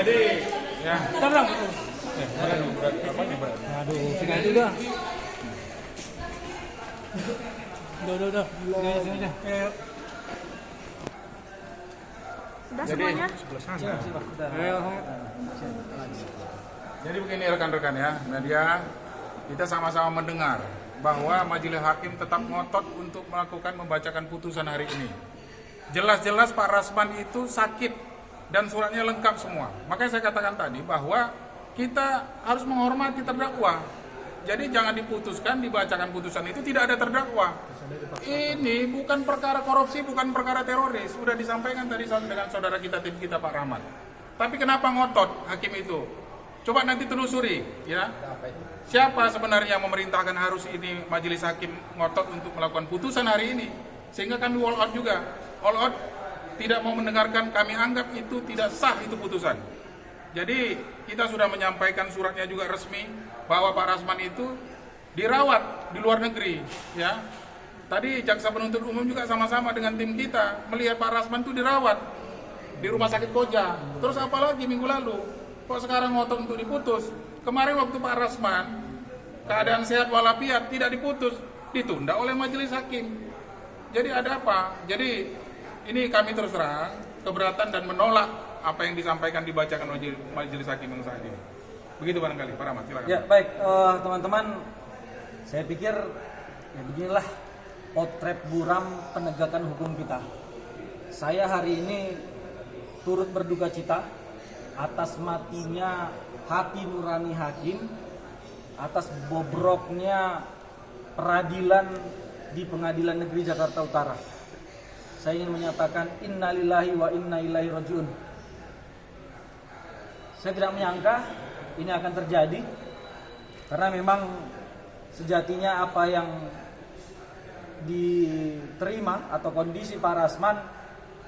Jadi, ya. Terang. Apa nih berat? Aduh, segala itu dah. Udah. Sini aja. Udah Jadi semuanya? sebelah sana. Ayo. Jadi begini rekan-rekan ya, media, kita sama-sama mendengar bahwa Majelis Hakim tetap ngotot untuk membacakan putusan hari ini. Jelas-jelas Pak Rasman itu sakit dan suratnya lengkap semua. Makanya saya katakan tadi bahwa kita harus menghormati terdakwa. Jadi jangan diputuskan, dibacakan putusan itu tidak ada terdakwa. Ini bukan perkara korupsi, bukan perkara teroris. Sudah disampaikan tadi dengan saudara kita, tim kita Pak Rahmat. Tapi kenapa ngotot hakim itu? Coba nanti telusuri, ya. Siapa sebenarnya yang memerintahkan harus ini Majelis Hakim ngotot untuk melakukan putusan hari ini? Sehingga kami wall out juga. All out tidak mau mendengarkan, kami anggap itu tidak sah itu putusan. Jadi kita sudah menyampaikan suratnya juga resmi bahwa Pak Rasman itu dirawat di luar negeri, ya. Tadi jaksa penuntut umum juga sama-sama dengan tim kita melihat Pak Rasman itu dirawat di rumah sakit Koja. Terus apalagi minggu lalu, kok sekarang ngotot untuk diputus? Kemarin waktu Pak Rasman keadaan sehat walafiat tidak diputus, ditunda oleh Majelis Hakim. Jadi ada apa? Jadi ini kami terus terang keberatan dan menolak apa yang disampaikan dibacakan oleh Majelis Hakim yang saat ini. Begitu barangkali, Pak Rahmat, silakan. Ya baik, teman-teman, saya pikir ya beginilah potret buram penegakan hukum kita. Saya hari ini turut berduka cita atas matinya hati nurani hakim, atas bobroknya peradilan di Pengadilan Negeri Jakarta Utara. Saya ingin menyatakan innalillahi wa inna ilaihi rajiun. Saya tidak menyangka ini akan terjadi, karena memang sejatinya apa yang diterima atau kondisi Pak Rasman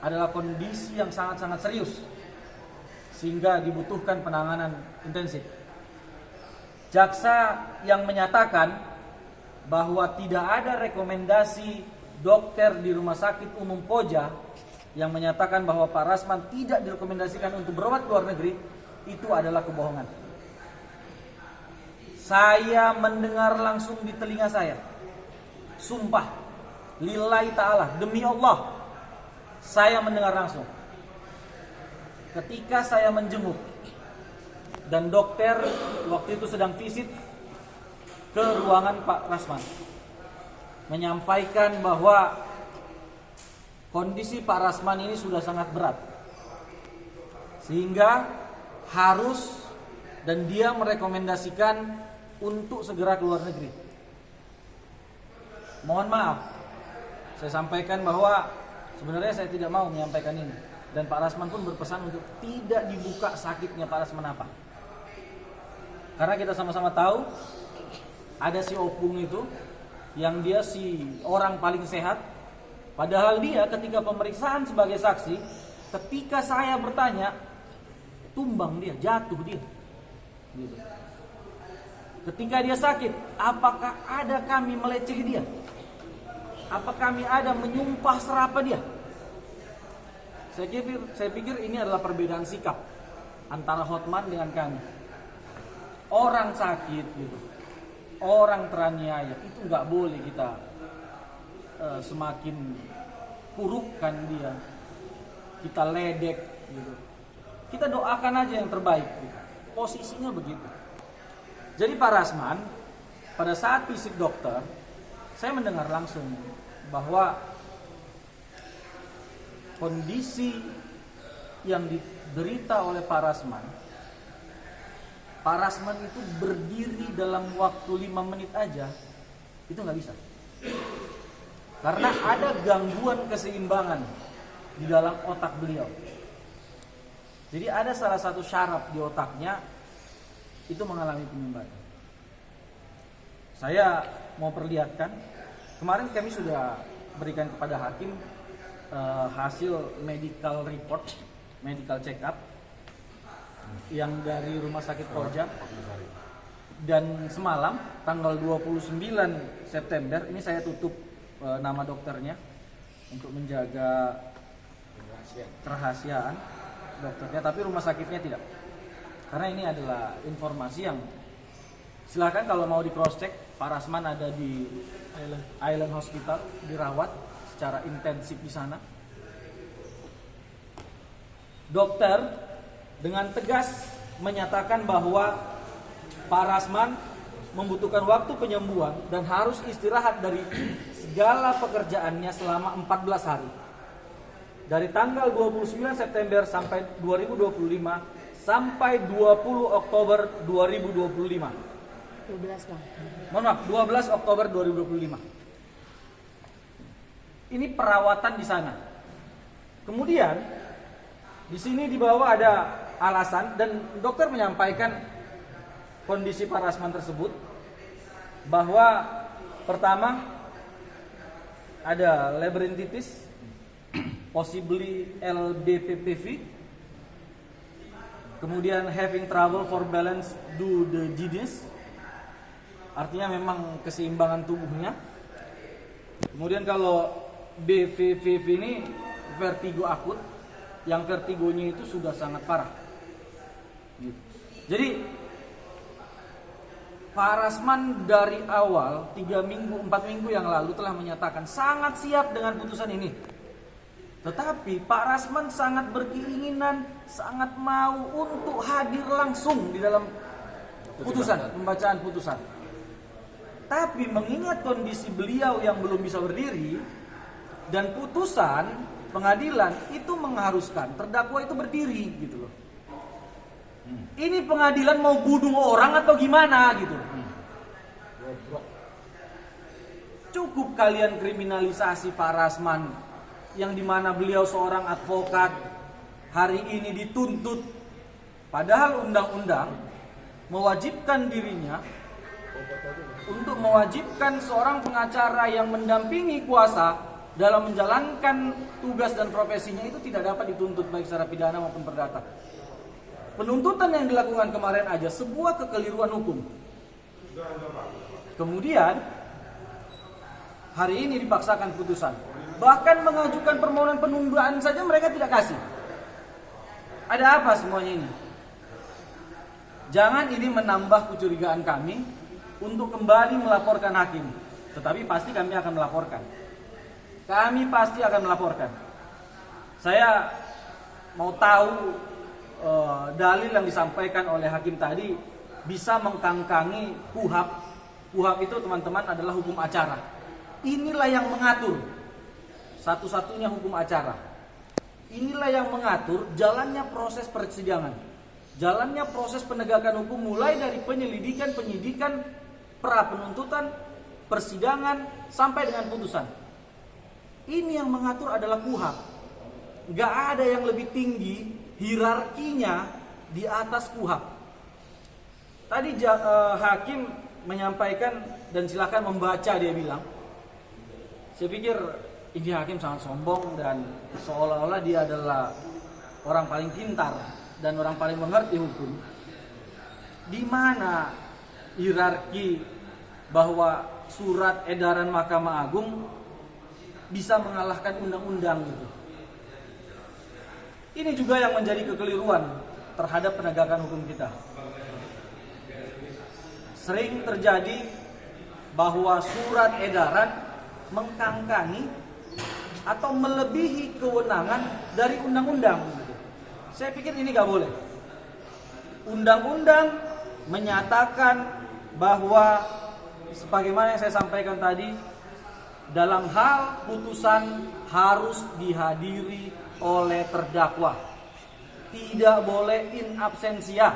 adalah kondisi yang sangat-sangat serius, sehingga dibutuhkan penanganan intensif. Jaksa yang menyatakan bahwa tidak ada rekomendasi dokter di Rumah Sakit Umum Koja yang menyatakan bahwa Pak Rasman tidak direkomendasikan untuk berobat ke luar negeri, itu adalah kebohongan. Saya mendengar langsung di telinga saya, sumpah lillahi ta'ala, demi Allah, saya mendengar langsung ketika saya menjenguk dan dokter waktu itu sedang visit ke ruangan Pak Rasman, menyampaikan bahwa kondisi Pak Rasman ini sudah sangat berat, sehingga harus dan dia merekomendasikan untuk segera ke luar negeri. Mohon maaf, saya sampaikan bahwa sebenarnya saya tidak mau menyampaikan ini, dan Pak Rasman pun berpesan untuk tidak dibuka sakitnya Pak Rasman apa. Karena kita sama-sama tahu ada si Opung itu yang dia si orang paling sehat, padahal dia ketika pemeriksaan sebagai saksi, ketika saya bertanya, tumbang dia, jatuh dia gitu. Ketika dia sakit, apakah ada kami meleceh dia? Apa kami ada menyumpah serapa dia? Saya pikir ini adalah perbedaan sikap antara Hotman dengan kami. Orang sakit gitu, orang teraniaya, itu nggak boleh kita semakin purukkan dia, kita ledek gitu. Kita doakan aja yang terbaik gitu. Posisinya begitu. Jadi Pak Rasman pada saat fisik dokter, saya mendengar langsung bahwa kondisi yang diderita oleh Pak Rasman itu berdiri dalam waktu 5 menit aja, itu nggak bisa. Karena ada gangguan keseimbangan di dalam otak beliau. Jadi ada salah satu syaraf di otaknya itu mengalami penyumbat. Saya mau perlihatkan, kemarin kami sudah berikan kepada hakim hasil medical report, medical check up yang dari Rumah Sakit Koja. Dan semalam tanggal 29 September ini saya tutup nama dokternya untuk menjaga kerahasiaan. dokternya, tapi rumah sakitnya tidak. Karena ini adalah informasi yang silakan kalau mau di cross check. Pak Rasman ada di Island Hospital, dirawat secara intensif di sana. Dokter dengan tegas menyatakan bahwa Pak Rasman membutuhkan waktu penyembuhan dan harus istirahat dari segala pekerjaannya selama 14 hari. Dari tanggal 29 September sampai 2025 sampai 20 Oktober 2025. 12 Bang. Mohon maaf, 12 Oktober 2025. Ini perawatan di sana. Kemudian di sini di bawah ada alasan dan dokter menyampaikan kondisi Pak Rasman tersebut bahwa pertama ada labyrinthitis, possibly LBPPV, kemudian having trouble for balance due to giddiness, artinya memang keseimbangan tubuhnya. Kemudian kalau BVVV ini vertigo akut, yang vertigonya itu sudah sangat parah. Gitu. Jadi Pak Rasman dari awal 3 minggu, 4 minggu yang lalu telah menyatakan sangat siap dengan putusan ini. Tetapi Pak Rasman sangat berkeinginan, sangat mau untuk hadir langsung di dalam putusan, pembacaan putusan. Tapi mengingat kondisi beliau yang belum bisa berdiri dan putusan pengadilan itu mengharuskan terdakwa itu berdiri gitu loh. Ini pengadilan mau bunuh orang atau gimana gitu. Cukup kalian kriminalisasi Pak Rasman yang dimana beliau seorang advokat hari ini dituntut, padahal undang-undang mewajibkan dirinya untuk mewajibkan seorang pengacara yang mendampingi kuasa dalam menjalankan tugas dan profesinya itu tidak dapat dituntut baik secara pidana maupun perdata. Penuntutan yang dilakukan kemarin aja sebuah kekeliruan hukum. Kemudian hari ini dipaksakan putusan. Bahkan mengajukan permohonan penundaan saja mereka tidak kasih. Ada apa semuanya ini? Jangan ini menambah kecurigaan kami untuk kembali melaporkan hakim. Tetapi pasti kami akan melaporkan. Kami pasti akan melaporkan. Saya mau tahu dalil yang disampaikan oleh hakim tadi bisa mengkangkangi KUHAP. KUHAP itu teman-teman adalah hukum acara. Inilah yang mengatur satu-satunya hukum acara. Inilah yang mengatur jalannya proses persidangan, jalannya proses penegakan hukum mulai dari penyelidikan, penyidikan, pra penuntutan, persidangan sampai dengan putusan. Ini yang mengatur adalah KUHAP. Gak ada yang lebih tinggi hierarkinya di atas KUHAP. Tadi hakim menyampaikan dan silakan membaca, dia bilang. Saya pikir ini hakim sangat sombong dan seolah-olah dia adalah orang paling pintar dan orang paling mengerti hukum. Di mana hierarki bahwa surat edaran Mahkamah Agung bisa mengalahkan undang-undang gitu. Ini juga yang menjadi kekeliruan terhadap penegakan hukum kita. Sering terjadi bahwa surat edaran mengkangkangi atau melebihi kewenangan dari undang-undang. Saya pikir ini gak boleh. Undang-undang menyatakan bahwa sebagaimana yang saya sampaikan tadi, dalam hal putusan harus dihadiri oleh terdakwa. Tidak boleh in absentia,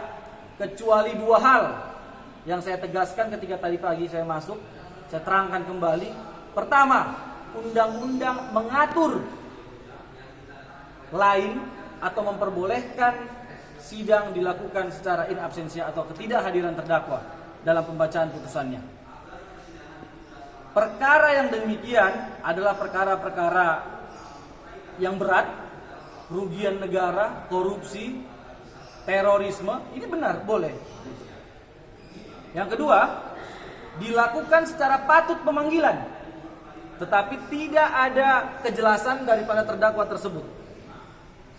kecuali 2 hal yang saya tegaskan ketika tadi pagi saya masuk, saya terangkan kembali. Pertama, undang-undang mengatur lain atau memperbolehkan sidang dilakukan secara in absentia atau ketidakhadiran terdakwa dalam pembacaan putusannya. Perkara yang demikian adalah perkara-perkara yang berat, kerugian negara, korupsi, terorisme, ini benar, boleh. Yang kedua, dilakukan secara patut pemanggilan, tetapi tidak ada kejelasan daripada terdakwa tersebut.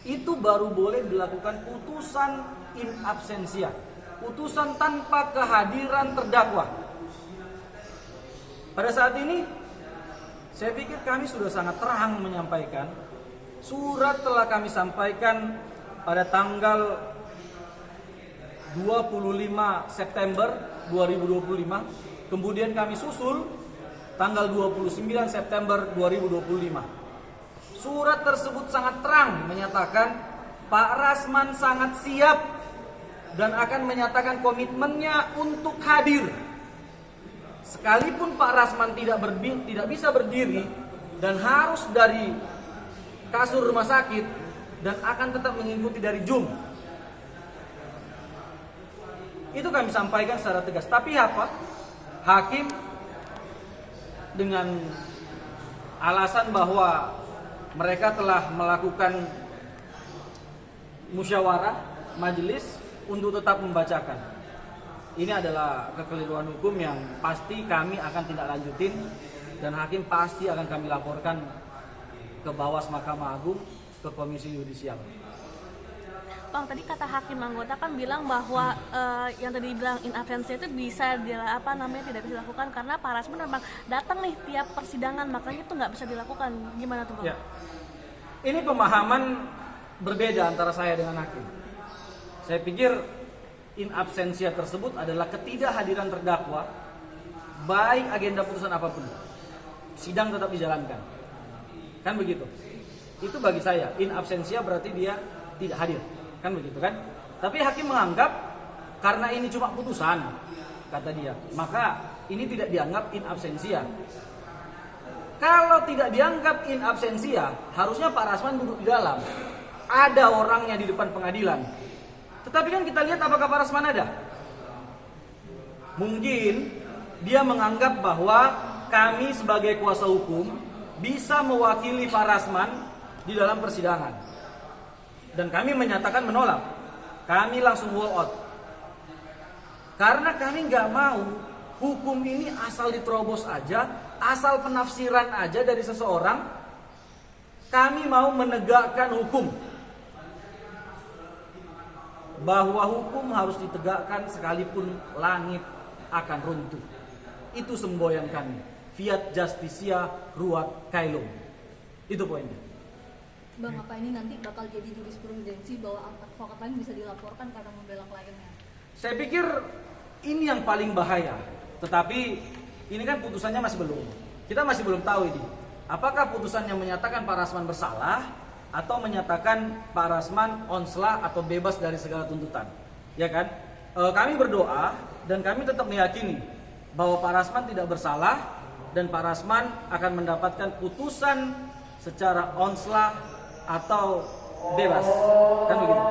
itu baru boleh dilakukan putusan in absentia, putusan tanpa kehadiran terdakwa. Pada saat ini saya pikir kami sudah sangat terang menyampaikan. Surat telah kami sampaikan pada tanggal 25 September 2025. Kemudian kami susul tanggal 29 September 2025. Surat tersebut sangat terang menyatakan Pak Rasman sangat siap dan akan menyatakan komitmennya untuk hadir. Sekalipun Pak Rasman tidak bisa berdiri dan harus dari kasur rumah sakit dan akan tetap mengikuti dari Zoom. Itu kami sampaikan secara tegas. Tapi apa? Hakim dengan alasan bahwa mereka telah melakukan musyawarah majelis untuk tetap membacakan. Ini adalah kekeliruan hukum yang pasti kami akan tindak lanjutin dan hakim pasti akan kami laporkan ke Bawas Mahkamah Agung, ke Komisi Yudisial. Bang, tadi kata hakim anggota kan bilang bahwa yang tadi bilang in absentia itu bisa tidak bisa dilakukan karena Pak Rasman memang datang nih tiap persidangan, makanya itu nggak bisa dilakukan. Gimana tuh Bang? Ya. Ini pemahaman berbeda antara saya dengan hakim. Saya pikir in absentia tersebut adalah ketidakhadiran terdakwa baik agenda putusan apapun. Sidang tetap dijalankan. Kan begitu. Itu bagi saya in absentia berarti dia tidak hadir. Kan begitu kan? Tapi hakim menganggap karena ini cuma putusan, kata dia, maka ini tidak dianggap in absentia. Kalau tidak dianggap in absentia, harusnya Pak Rasman duduk di dalam. Ada orangnya di depan pengadilan. Tetapi kan kita lihat apakah Pak Rasman ada? Mungkin dia menganggap bahwa kami sebagai kuasa hukum bisa mewakili Pak Rasman di dalam persidangan. Dan kami menyatakan menolak. Kami langsung wall out. Karena kami nggak mau hukum ini asal diterobos aja, asal penafsiran aja dari seseorang. Kami mau menegakkan hukum. Bahwa hukum harus ditegakkan sekalipun langit akan runtuh. Itu semboyan kami. Fiat justitia ruat caelum. Itu poinnya. Bang, apa ini nanti bakal jadi jurisprudensi bahwa advokat lain bisa dilaporkan karena membela kliennya? Saya pikir ini yang paling bahaya. Tetapi ini kan putusannya masih belum. Kita masih belum tahu ini. Apakah putusannya menyatakan Pak Rasman bersalah atau menyatakan Pak Rasman onslah atau bebas dari segala tuntutan. Ya kan? Kami berdoa dan kami tetap meyakini bahwa Pak Rasman tidak bersalah dan Pak Rasman akan mendapatkan putusan secara onslah atau bebas, kan begitu.